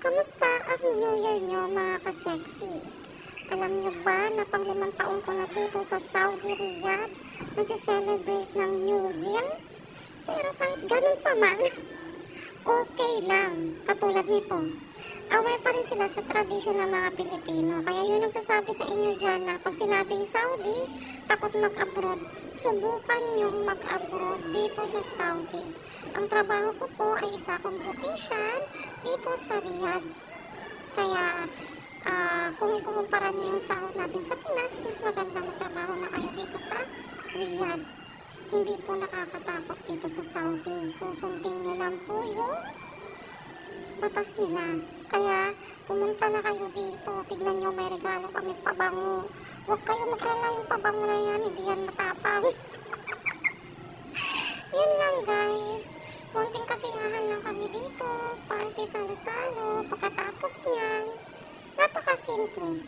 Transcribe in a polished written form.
Kamusta ang New Year nyo mga ka-Cheksi? Alam nyo ba na pang 5 taon ko na dito sa Saudi Riyadh nag-celebrate ng New Year? Pero kahit ganun pa man, okay lang. Katulad nito, aware pa rin sila sa tradisyon ng mga Pilipino. Kaya yun nagsasabi sa inyo dyan na pag sinabing Saudi, takot mag-abroad, subukan nyo mag-abroad dito sa Saudi. Ang trabaho ko po ay isa akong beautician dito sa Riyadh. Kaya kung ikukumpara nyo yung sahod natin sa Pinas, mas maganda magtrabaho na kayo dito sa Riyadh. Hindi po nakakatakot dito sa Saudi. Susundin nyo lang po yung batas nila. Kaya pumunta na kayo dito. Tignan nyo, may regalo kami pabango. Huwag kayo maglala yung pabango na yan. Hindi yan matapang. Yun lang guys. Konting kasiyahan lang kami dito. Party salo-salo. Pagkatapos niyan, napakasimple.